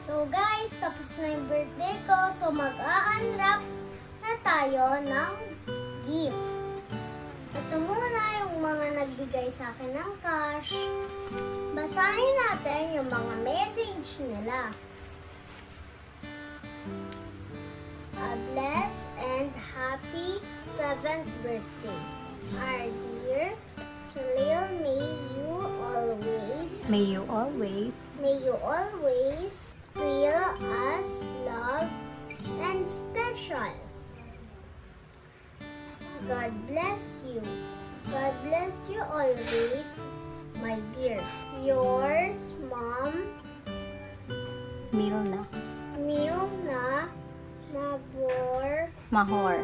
So guys, tapos na yung birthday ko. So mag-a-unwrap na tayo ng gift. Ito muna yung mga nagbigay sa akin ng cash. Basahin natin yung mga message nila. A blessed and happy 7th birthday. Our dear Shalil, may you always feel as loved and special. God bless you. God bless you always, my dear. Yours, Mom, Milna Mahor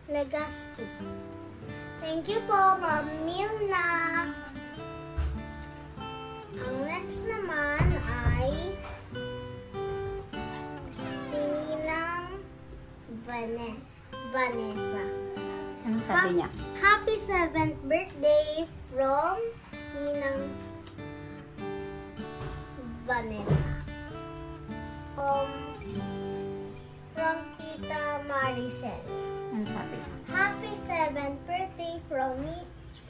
Legaspi. Thank you po, Ma'am Milna. Ang next naman ay si Ninang Vanessa. Anong sabi niya? Happy 7th birthday from Ninang Vanessa. From Tita Maricel. Anong sabi? Happy 7th birthday from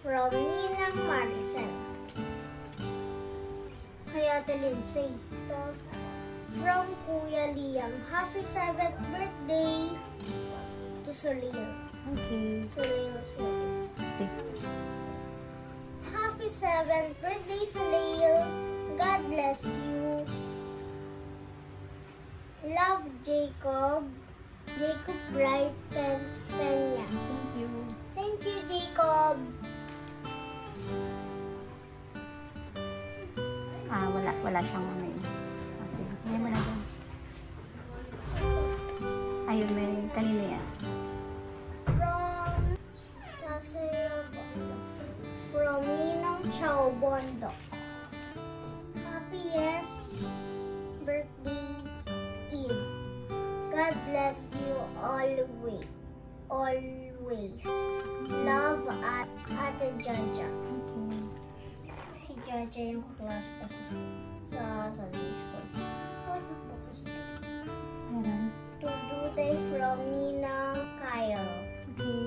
Ninang Maricel. Kaya Lindsay. From Kuya Liam. Happy 7th birthday to Solil. Okay. Solil. Sige. Happy 7th birthday, Solil. God bless you. Love, Jacob. Jacob Bright Peña. Thank you. Thank you, Jacob. Wala siyang ano yun. Oh, sige. Hindi mo na dyan. Ayun, may kanino yan? From Ninang Chow Bondo. Happiest birthday, Eve. God bless you always. Love at Ate Jaja. Okay. Si Jaja yung class ko sa Sunday school. Ayan. Tududay from Ninang Kyle. Okay.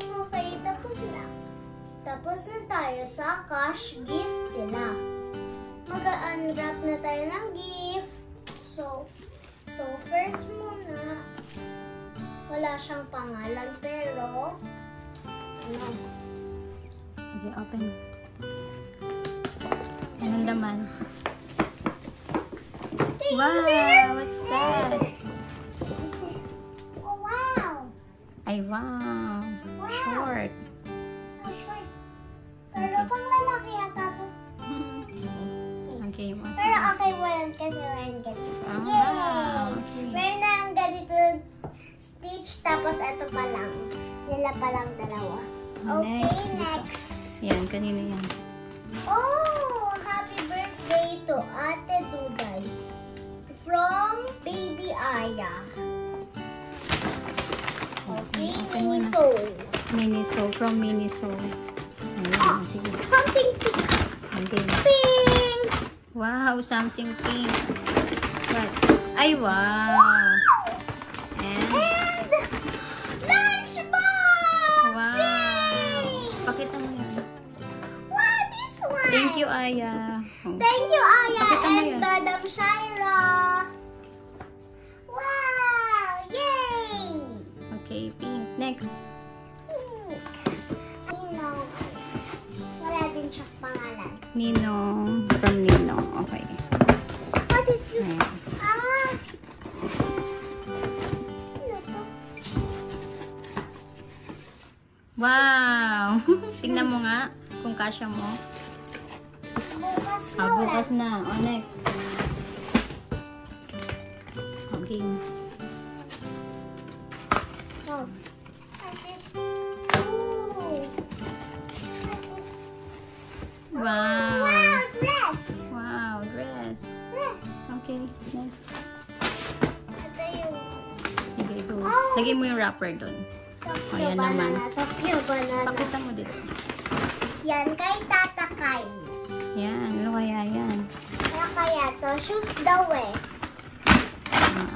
Okay, tapos na. Tapos na tayo sa cash gift nila. Mag-unwrap na tayo ng gift. So first muna, wala siyang pangalan pero ano? Okay, open. Anong laman? Wow! What's that? Oh, wow! Ay, wow! Wow! Short. Oh, short. Pero pang lalaki yata to. Okay, mas. Pero okay mo yan kasi meron ganito. Ah, Yay! okay. Meron na ang ganito stitch tapos ito pa lang. Nila pa lang dalawa. Okay, next. Yan, kanina yan. Oh! Happy birthday to Ate Duday. From Baby Aya. Okay, Miniso. Miniso, from Miniso. Ayan, sige. Something pink. Okay. Pink! Wow, something pink. What? Ay, wow! And, Lunchbox! wow! Yay! Pakita mo yan. Wow, this one! Thank you, Aya. Oh. Thank you, Aya Pakita mo and yan. Madam Shaira. Wow! Yay! Okay, pink. Next. Pink. Ninong. Wala din siya pangalan. Ninong. From Ninong. Okay. What is this? Ayan. Ah! Ano to? Wow! Tingnan mo nga kung kasya mo. Bukas na Ah, wala. bukas na. O, next. Okay. Oh. What's this? Ooh. What's this? Wow! Wow, dress! Wow, dress. Dress. Okay, next. Ito yung Okay, go. Oh! Lagay mo yung wrapper dun. Tokyo Ayan naman. banana. Tokyo banana. Pakita mo dito. Yan kay Tata Kai. shoes daw eh.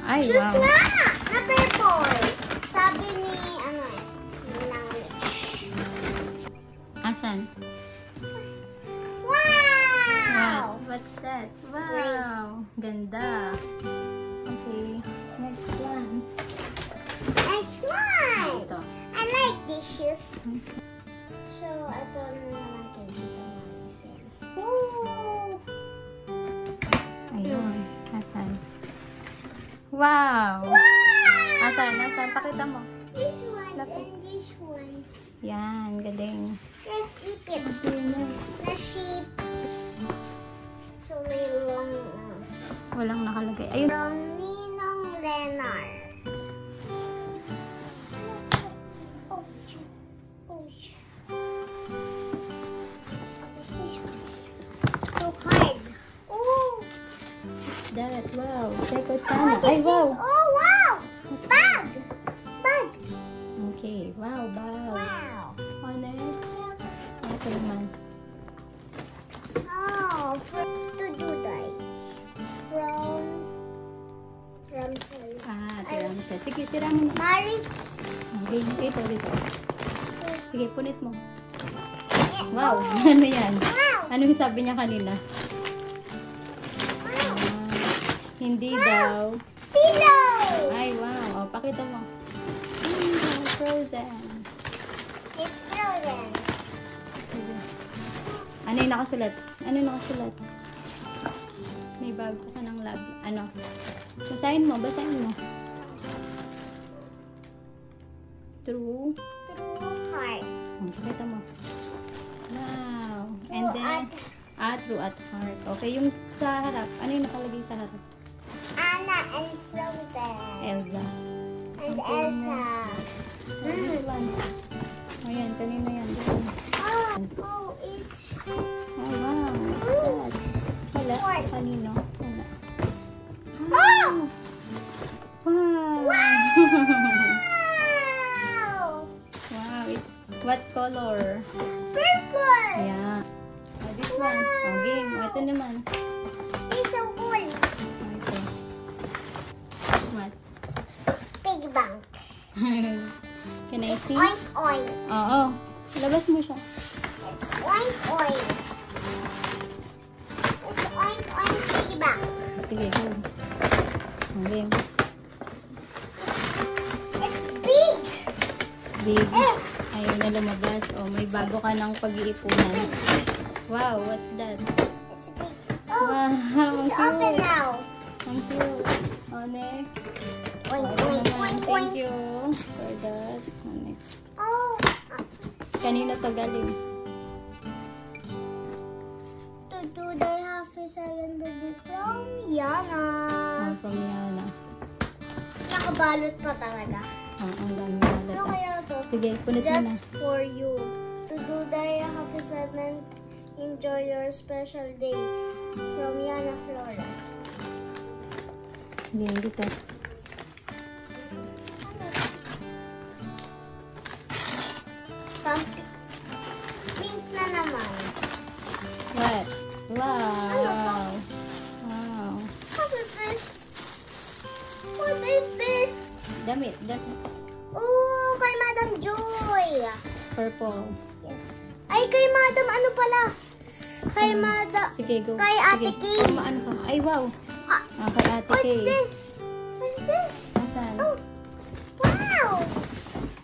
Ay, Shoes wow. nga! Na purple. Sabi ni, ano eh, ni Nang Rich. Asan? Wow! What's that? Wow! Ganda. Okay. Next one. Next one! Ito. I like these shoes. So, ito na naman kay Tita Maricel. Ooh! Ayun. Asan? Wow! Wow! Asan? Asan? Pakita mo. This one Lapit. and this one. Yan. Galing. Let's eat it. Okay, next. Na sheep. So, may long Walang nakalagay. Ayun. from Ninong Renar. Ouch. Ouch. What is this one? So hard. Oh! That. Wow. Seiko Sana. What is Ay, wow. this? Oh, wow! Bag! Bag! Okay. Wow. Wow. Wow! Oh, next. Ito naman. Oh, to do that. From Ramsel. Tiram siya. Sige, sira mo na. Maris. Okay, dito. Sige, punit mo. Wow. Ano yan? Wow! Ano yung sabi niya kanina? Wow! Hindi daw. Pillow! Ay, wow. O, pakita mo. Frozen. It's frozen. Sige. Ano yung nakasulat? Ano yung nakasulat? May bago ka ng lab. Ano? Basahin mo. True. True heart. Pakita mo. Wow. And True then, true at heart. Okay, yung sa harap. Ano yung nakalagay sa harap? Anna and Frozen. Elsa. And Okay, Elsa. This one. Ayan, kanina yan. Oh, it's... Oh, wow. What's that? Wala. What? Kanino? Wala. Oh! Wow. Wow! Wow, it's what color? Purple! Yeah. Oh, this one. Oh, game. Oh, ito naman. It's so cool. Oh, ito. What? Big bank. Can I see? Oink, oink. Oo. Labas mo siya. It's oink, oink. It's oink, oink, piggy bank. Sige, go. Oh, game. It's big. Big. Ayun na lumabas. Oh, may bago ka ng pag-iipunan. Wow, what's that? It's big. Oh, Wow, it's ang open cute. now. Ang cute. Oh, next. Oink, Oh, ito oink, naman. oink, Thank oink. you for that. Oh, next. Oh, Kanina to galing. today happy 7th birthday from Yana. Oh, from Yana. Nakabalot pa talaga. Oh, ang dami balat. Ano kaya to? Sige, punit mo na. Just for you. Today happy 7th. Enjoy your special day. From Yana Flores. Sige, dito. Some pink na naman. What? Wow. Wow. What is this? What is this? Damit. Damit. Oh, kay Madam Joy. Purple. Yes. Ay, kay Madam ano pala? Kay Madam... Sige, go. Kay Ate Sige. Kay. Oh, maano ka? Ay, wow. Ah, Ah, kay Ate what's Kay. this? What's this? Asan? Oh, wow!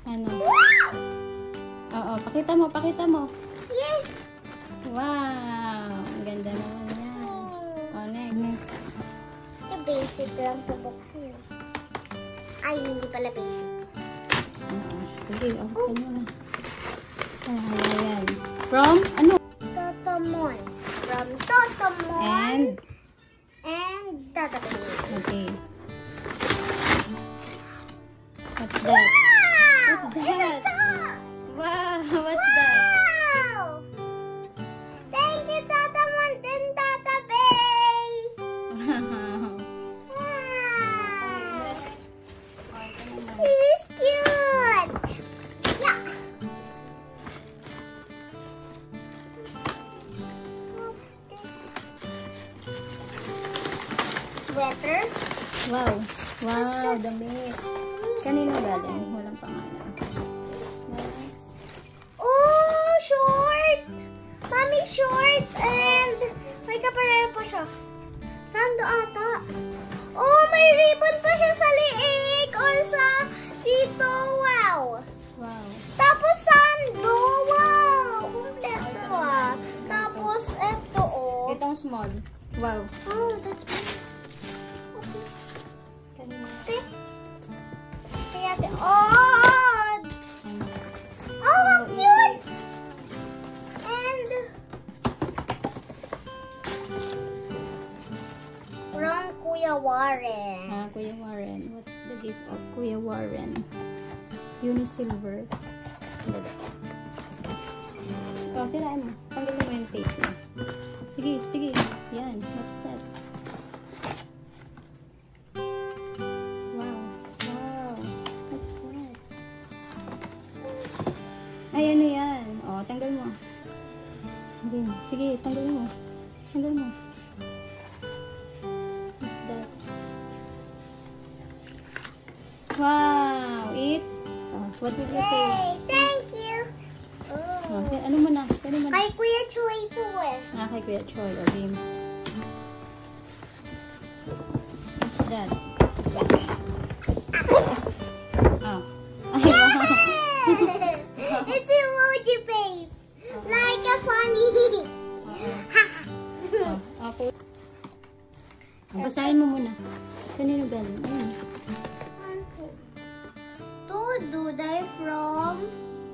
Ano? Wow! Oo, pakita mo, pakita mo. Yes! Wow. Ang ganda naman yan. Oh, next. Ito basic lang to boxing. Ay, hindi pala basic. Sige, open mo na. Ayan. From, ano? Totomon. From Totomon. And Totomon. Okay. What's that? Wow! What's that? It's a top! Wow, what's that? Wow! Thank you, Totomon and Tata Bay! Wow. Wow! He's cute! Yeah! What's this? sweater. Wow. Wow, damit. Kanino galing? Walang pangalan. Next. Oh, short! Mami, short! And may kapareho pa siya. Sando ata. Oh, may ribbon pa siya sa liig or sa dito. Wow! Wow. Tapos sando. Wow! Kompleto ah. Tapos eto oh. Itong small. Wow. Oh, that's good. Okay. Kanino? Kaya oh! Oh, how cute! And from Kuya Warren. Kuya Warren. What's the gift of Kuya Warren? Unisilver. Oh, sirain mo. Tanggalin mo yung tape mo. Sige, sige. Yan. What's that? Wow. Wow. What's that? Ay, ano yan? Oh, tanggal mo. Sige, sige. Tanggalin mo. Tanggal mo. What's that? Wow. It's... Oh, what did you say? Yay! Thank you! Oh, ano mo na? Ano mo na? Kay Kuya Choi po eh. Kay Kuya Choi. O, game. What's that? Oh. Ay, wow. It's emoji face. Like a funny. Ako. Basahin mo muna. Kanino galing? Ayun. To Duday from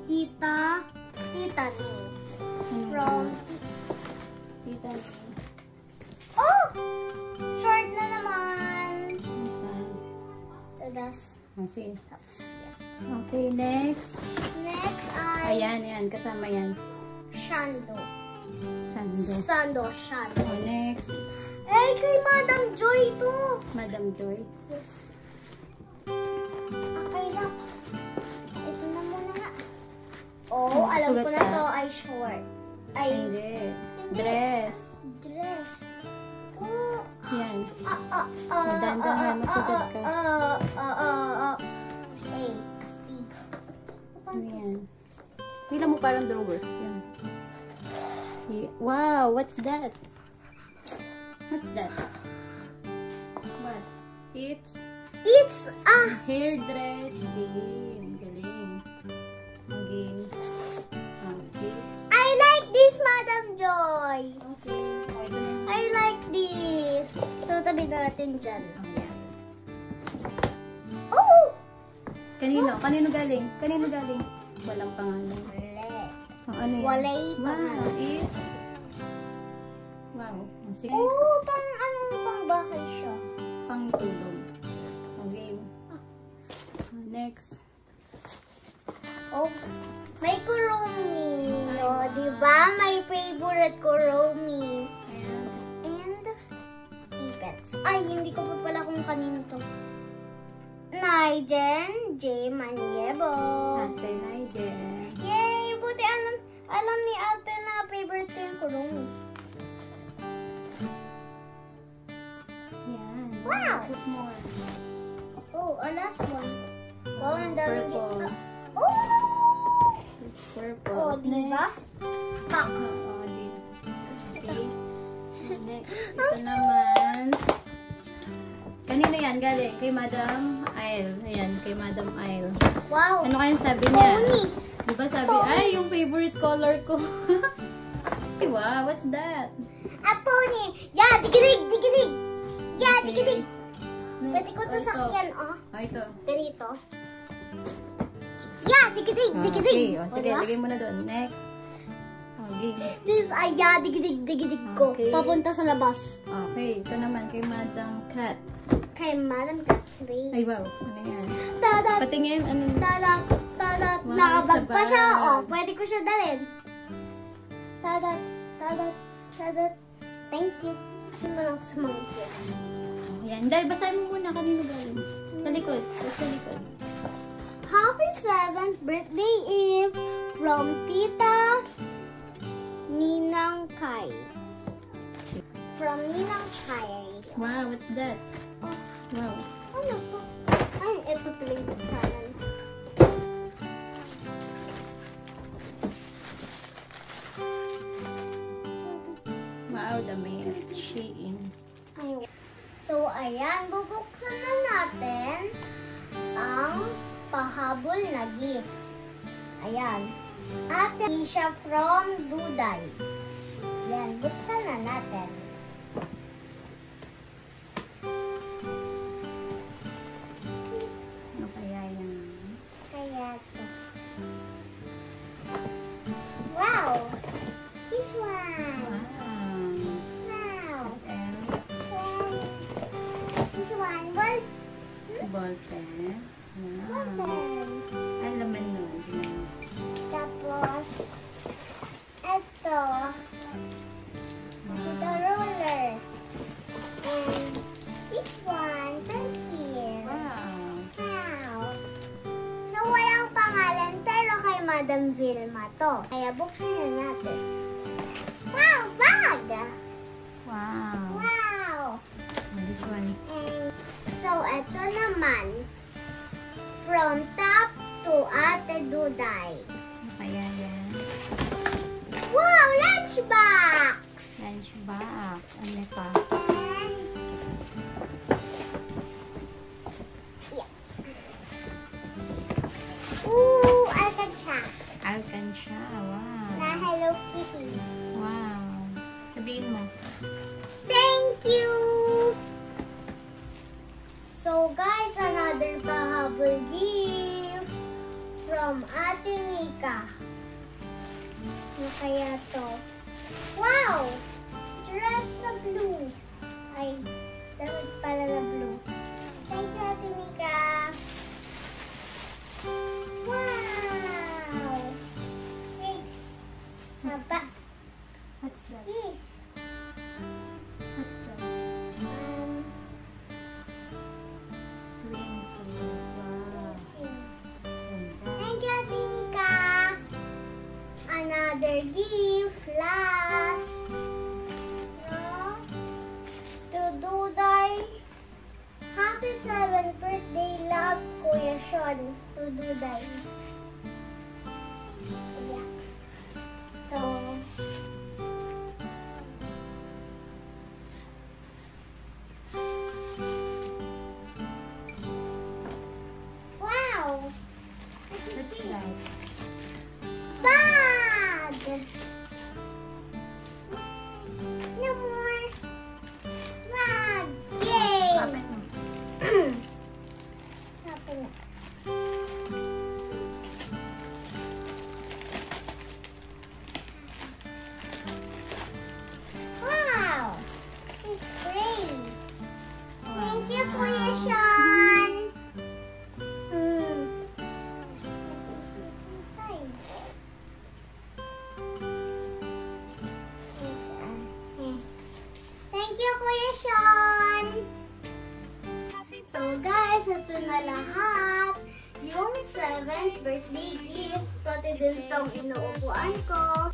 Tita Ni. From Tita. oh! Short na naman. Saan? Tadas. Sige. Tapos Okay, next. next ay Ayan, yan. Kasama yan. Shando. Sando. Shando. Oh, next. Eh, kay Madam Joy to. Madam Joy. Yes. Okay lang. Ito na muna nga. Oh, alam ko na Sugat ka? to ay short. Ay, Hindi. Dress. dress. Oh, Yan. Dahan-dahan, masugat ka. Hey, astig. Ayan. Pila mo parang drawer. Yan. Wow, what's that? What's that? What? It's It's hair dress. Game. Galing. Game. Okay. I like this, Madam Joy. Okay. Okay, ito na. I like this. So, tabi na natin dyan. Ayan. Oh! Kanino? Kanino galing? Kanino galing? Walang pangalan. Ano yan? Walay Wow, pangalan. it's... Wow. Sige. Oh, pang pang bahay siya. Pang tulog. Okay. Next. Oh, may Kuromi. Oh, diba? My favorite Kuromi. Ayan. And Ipets. Ay, hindi ko pa pala kung kanino to. Nigel J. Maniebo. Ate Nigel. Yay! Buti alam ni ate na favorite ko yung Kuromi. Yan. Wow! Tapos more. Oh, a last one. Wow, ang daming Purple. dito. Oh! It's purple. Oh, diba? Pack. Oo, di. Okay. Next. Ito naman. Kanino yan? Galing? Kay Madam Aisle. Ayan, kay Madam Aisle. Wow. Ano kayang sabi niya? Pony. Diba sabi, Pony. ay, yung favorite color ko. Ay, wow, what's that? A pony. Yeah, digidig, digidig. Yeah, Okay. digidig. Next, Pwede ko to ito. sakyan, oh. Ito. Ganito. Yeah, digidig, digidig. Okay, o, sige, Diba? lagay mo na doon. Next. Okay. This is a yeah, digidig, digidig ko. Okay. Papunta sa labas. Okay, ito naman kay Madam Cat. Kay Madam Catherine. Ay, wow. Ano yan? Tadat, Patingin, ano? tadat, tadat. Wow, Nakabag sa pa siya. bag. Oh, pwede ko siya dalhin. Tadat, tadat, tadat. Thank you. Ano lang sa mga kids. Ayan. Dahil, basahin mo muna kanino galing. Sa likod. Sa likod. Happy 7th birthday Eve from Tita Ninang Kai. From Ninang Kai. Wow, what's that? Wow. Ano to? Ay, ito pala yung buksanan. Wow, damit. Shein. Ay. So, ayan, bubuksan na natin ang pahabol na gift. Ayan. Ate Isha from Duday. Ayan, buksan na natin. Ano kaya yan? Kaya ito. Wow! This one! Wow. Wow! And This one. Well, ball pen. Wow. open. Ang laman nun. Tapos, ito. The Wow. roller. And this one, pencil. Wow. Wow. So, walang pangalan pero kay Madam Vilma to. Kaya buksan na natin. Wow, bag! Wow. Wow! And this one. And, so, ito naman. From top to Ate Duday. Ano kaya yan? Wow, lunchbox! Lunchbox. Ano pa? And, yeah. Ooh, alkansya. Alkansya. Wow. Na Hello Kitty. Wow. Sabihin mo. Thank you! So guys, another pahabol gift from Ate Mika. Ano kaya to? Wow! Dress na blue. Ay, damit pala na blue. Thank you, Ate Mika. Wow! Wait. Haba. What's that? This. What's that? Swimsuit. Wow. Ganda. Thank you, Ate Mika. Another gift, last. To Duday. Happy 7th birthday, love, Kuya Sean. To Duday. Yeah. So, wow! What's that? Bag! No more. Bag! Yay! Open mo. Open it. Wow! It's great. Thank you, Kuya Sean. What is inside? Thank you, Kuya Sean. So guys, ito na lahat. Yung 7th birthday gift, pati din tong inuupuan ko.